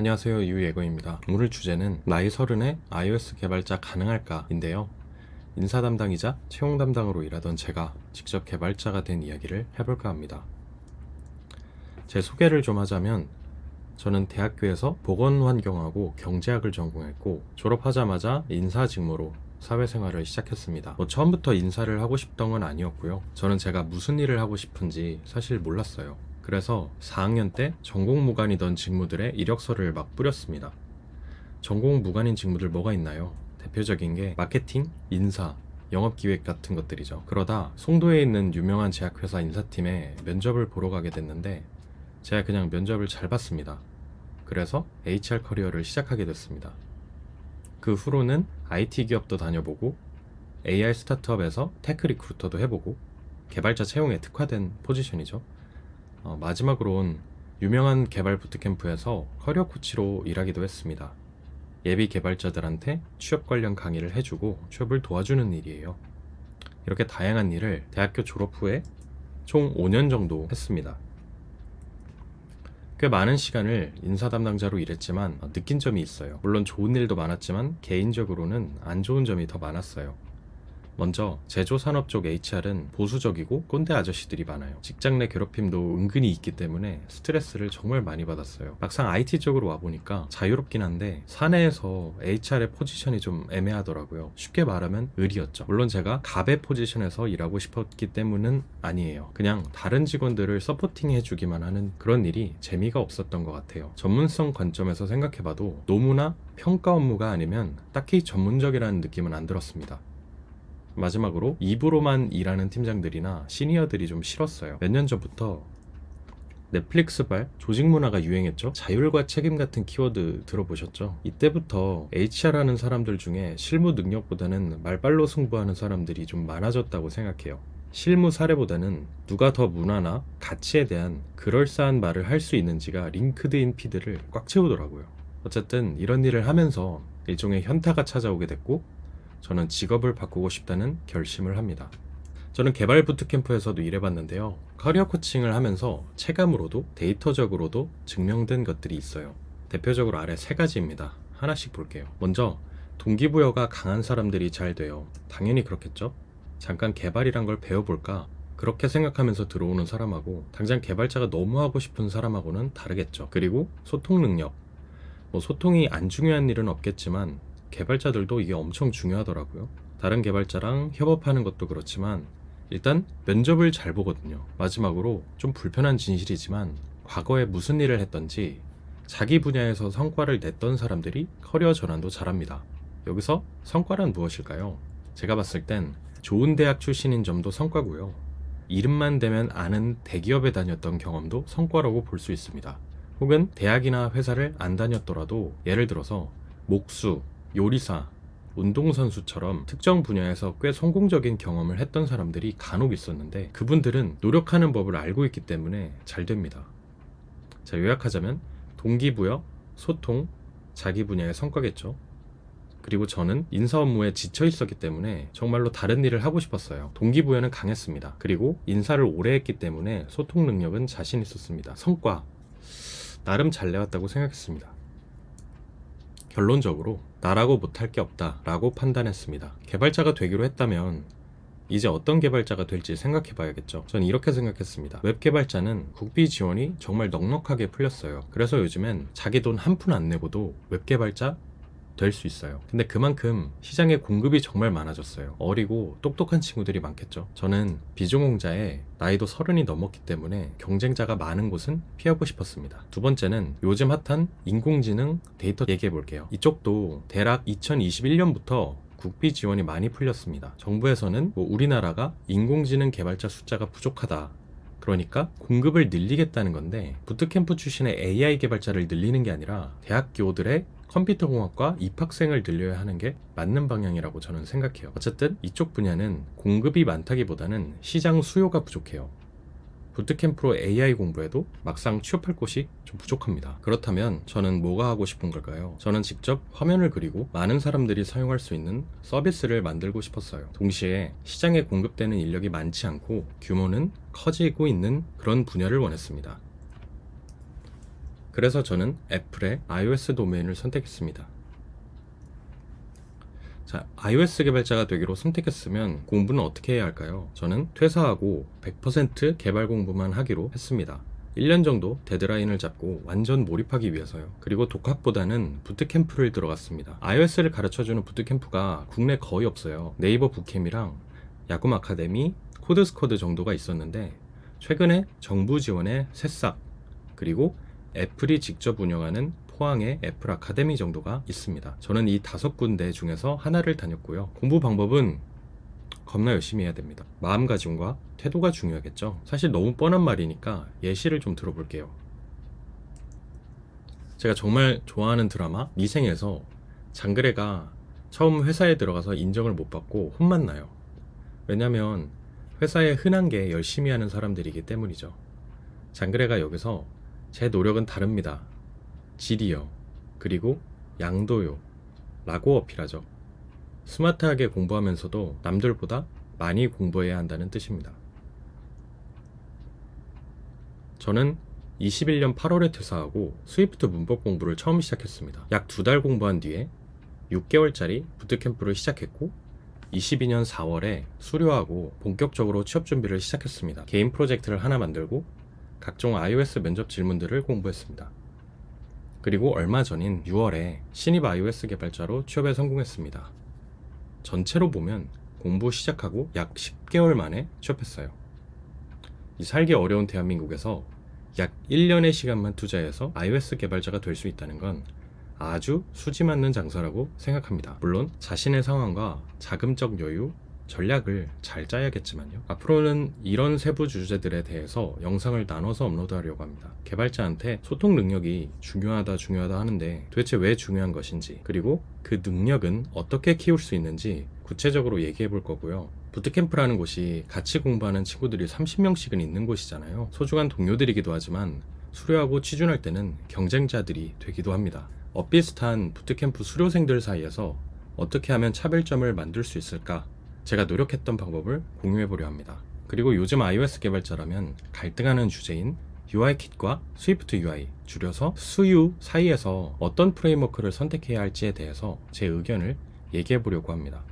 안녕하세요, 유예거입니다. 오늘 주제는 나이 30에 iOS 개발자 가능할까인데요. 인사 담당이자 채용 담당으로 일하던 제가 직접 개발자가 된 이야기를 해볼까 합니다. 제 소개를 좀 하자면 저는 대학교에서 보건환경하고 경제학을 전공했고 졸업하자마자 인사 직무로 사회생활을 시작했습니다. 처음부터 인사를 하고 싶던 건 아니었고요. 저는 제가 무슨 일을 하고 싶은지 사실 몰랐어요. 그래서 4학년 때 전공 무관이던 직무들의 이력서를 막 뿌렸습니다. 전공 무관인 직무들 뭐가 있나요? 대표적인 게 마케팅, 인사, 영업기획 같은 것들이죠. 그러다 송도에 있는 유명한 제약회사 인사팀에 면접을 보러 가게 됐는데 제가 그냥 면접을 잘 봤습니다. 그래서 HR 커리어를 시작하게 됐습니다. 그 후로는 IT 기업도 다녀보고 AI 스타트업에서 테크 리크루터도 해보고 개발자 채용에 특화된 포지션이죠. 마지막으론 유명한 개발 부트캠프에서 커리어 코치로 일하기도 했습니다. 예비 개발자들한테 취업 관련 강의를 해주고 취업을 도와주는 일이에요. 이렇게 다양한 일을 대학교 졸업 후에 총 5년 정도 했습니다. 꽤 많은 시간을 인사 담당자로 일했지만 느낀 점이 있어요. 물론 좋은 일도 많았지만 개인적으로는 안 좋은 점이 더 많았어요. 먼저 제조산업 쪽 HR은 보수적이고 꼰대 아저씨들이 많아요. 직장 내 괴롭힘도 은근히 있기 때문에 스트레스를 정말 많이 받았어요. 막상 IT 쪽으로 와보니까 자유롭긴 한데 사내에서 HR의 포지션이 좀 애매하더라고요. 쉽게 말하면 을이었죠. 물론 제가 갑의 포지션에서 일하고 싶었기 때문은 아니에요. 그냥 다른 직원들을 서포팅 해주기만 하는 그런 일이 재미가 없었던 것 같아요. 전문성 관점에서 생각해봐도 노무나 평가 업무가 아니면 딱히 전문적이라는 느낌은 안 들었습니다. 마지막으로 입으로만 일하는 팀장들이나 시니어들이 좀 싫었어요. 몇 년 전부터 넷플릭스발 조직 문화가 유행했죠. 자율과 책임 같은 키워드 들어보셨죠? 이때부터 HR 하는 사람들 중에 실무 능력보다는 말빨로 승부하는 사람들이 좀 많아졌다고 생각해요. 실무 사례보다는 누가 더 문화나 가치에 대한 그럴싸한 말을 할 수 있는지가 링크드인 피드를 꽉 채우더라고요. 어쨌든 이런 일을 하면서 일종의 현타가 찾아오게 됐고 저는 직업을 바꾸고 싶다는 결심을 합니다. 저는 개발 부트캠프에서도 일해봤는데요. 커리어 코칭을 하면서 체감으로도 데이터적으로도 증명된 것들이 있어요. 대표적으로 아래 3가지입니다. 하나씩 볼게요. 먼저 동기부여가 강한 사람들이 잘 돼요. 당연히 그렇겠죠? 잠깐 개발이란 걸 배워볼까? 그렇게 생각하면서 들어오는 사람하고 당장 개발자가 너무 하고 싶은 사람하고는 다르겠죠. 그리고 소통 능력. 소통이 안 중요한 일은 없겠지만 개발자들도 이게 엄청 중요하더라고요. 다른 개발자랑 협업하는 것도 그렇지만 일단 면접을 잘 보거든요. 마지막으로 좀 불편한 진실이지만 과거에 무슨 일을 했던지 자기 분야에서 성과를 냈던 사람들이 커리어 전환도 잘합니다. 여기서 성과란 무엇일까요? 제가 봤을 땐 좋은 대학 출신인 점도 성과고요. 이름만 대면 아는 대기업에 다녔던 경험도 성과라고 볼 수 있습니다. 혹은 대학이나 회사를 안 다녔더라도 예를 들어서 목수, 요리사, 운동선수처럼 특정 분야에서 꽤 성공적인 경험을 했던 사람들이 간혹 있었는데 그분들은 노력하는 법을 알고 있기 때문에 잘 됩니다. 자, 요약하자면 동기부여, 소통, 자기 분야의 성과겠죠. 그리고 저는 인사 업무에 지쳐 있었기 때문에 정말로 다른 일을 하고 싶었어요. 동기부여는 강했습니다. 그리고 인사를 오래 했기 때문에 소통 능력은 자신 있었습니다. 성과, 나름 잘 내왔다고 생각했습니다. 결론적으로 나라고 못할 게 없다 라고 판단했습니다. 개발자가 되기로 했다면 이제 어떤 개발자가 될지 생각해 봐야겠죠. 전 이렇게 생각했습니다. 웹 개발자는 국비 지원이 정말 넉넉하게 풀렸어요. 그래서 요즘엔 자기 돈 한 푼 안 내고도 웹 개발자 될 수 있어요. 근데 그만큼 시장에 공급이 정말 많아졌어요. 어리고 똑똑한 친구들이 많겠죠. 저는 비전공자에 나이도 30이 넘었기 때문에 경쟁자가 많은 곳은 피하고 싶었습니다. 두 번째는 요즘 핫한 인공지능 데이터 얘기해 볼게요. 이쪽도 대략 2021년부터 국비 지원이 많이 풀렸습니다. 정부에서는 우리나라가 인공지능 개발자 숫자가 부족하다. 그러니까 공급을 늘리겠다는 건데 부트캠프 출신의 AI 개발자를 늘리는 게 아니라 대학교들의 컴퓨터공학과 입학생을 늘려야 하는 게 맞는 방향이라고 저는 생각해요. 어쨌든 이쪽 분야는 공급이 많다기보다는 시장 수요가 부족해요. 부트캠프로 AI 공부해도 막상 취업할 곳이 좀 부족합니다. 그렇다면 저는 뭐가 하고 싶은 걸까요? 저는 직접 화면을 그리고 많은 사람들이 사용할 수 있는 서비스를 만들고 싶었어요. 동시에 시장에 공급되는 인력이 많지 않고 규모는 커지고 있는 그런 분야를 원했습니다. 그래서 저는 애플의 iOS 도메인을 선택했습니다. 자, iOS 개발자가 되기로 선택했으면 공부는 어떻게 해야 할까요? 저는 퇴사하고 100% 개발 공부만 하기로 했습니다. 1년 정도 데드라인을 잡고 완전 몰입하기 위해서요. 그리고 독학보다는 부트캠프를 들어갔습니다. iOS를 가르쳐주는 부트캠프가 국내 거의 없어요. 네이버 북캠이랑 야구 아카데미, 코드스쿼드 정도가 있었는데 최근에 정부 지원의 새싹, 그리고 애플이 직접 운영하는 포항의 애플 아카데미 정도가 있습니다. 저는 이 5군데 중에서 하나를 다녔고요. 공부 방법은 겁나 열심히 해야 됩니다. 마음가짐과 태도가 중요하겠죠. 사실 너무 뻔한 말이니까 예시를 좀 들어볼게요. 제가 정말 좋아하는 드라마 미생에서 장그래가 처음 회사에 들어가서 인정을 못 받고 혼만 나요. 왜냐면 회사에 흔한 게 열심히 하는 사람들이기 때문이죠. 장그래가 여기서 제 노력은 다릅니다. 질이요. 그리고 양도요. 라고 어필하죠. 스마트하게 공부하면서도 남들보다 많이 공부해야 한다는 뜻입니다. 저는 21년 8월에 퇴사하고 스위프트 문법 공부를 처음 시작했습니다. 약 2달 공부한 뒤에 6개월짜리 부트캠프를 시작했고 22년 4월에 수료하고 본격적으로 취업 준비를 시작했습니다. 개인 프로젝트를 하나 만들고 각종 iOS 면접 질문들을 공부했습니다. 그리고 얼마 전인 6월에 신입 iOS 개발자로 취업에 성공했습니다. 전체로 보면 공부 시작하고 약 10개월 만에 취업했어요. 이 살기 어려운 대한민국에서 약 1년의 시간만 투자해서 iOS 개발자가 될 수 있다는 건 아주 수지 맞는 장사라고 생각합니다. 물론 자신의 상황과 자금적 여유, 전략을 잘 짜야겠지만요. 앞으로는 이런 세부 주제들에 대해서 영상을 나눠서 업로드하려고 합니다. 개발자한테 소통 능력이 중요하다 하는데 도대체 왜 중요한 것인지, 그리고 그 능력은 어떻게 키울 수 있는지 구체적으로 얘기해 볼 거고요. 부트캠프라는 곳이 같이 공부하는 친구들이 30명씩은 있는 곳이잖아요. 소중한 동료들이기도 하지만 수료하고 취준할 때는 경쟁자들이 되기도 합니다. 비슷한 부트캠프 수료생들 사이에서 어떻게 하면 차별점을 만들 수 있을까? 제가 노력했던 방법을 공유해보려 합니다. 그리고 요즘 iOS 개발자라면 갈등하는 주제인 UIKit과 스위프트 UI, 줄여서 수유 사이에서 어떤 프레임워크를 선택해야 할지에 대해서 제 의견을 얘기해보려고 합니다.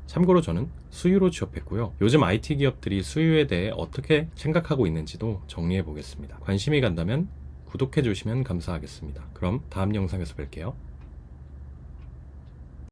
참고로 저는 수유로 취업했고요. 요즘 IT 기업들이 수유에 대해 어떻게 생각하고 있는지도 정리해보겠습니다. 관심이 간다면 구독해주시면 감사하겠습니다. 그럼 다음 영상에서 뵐게요.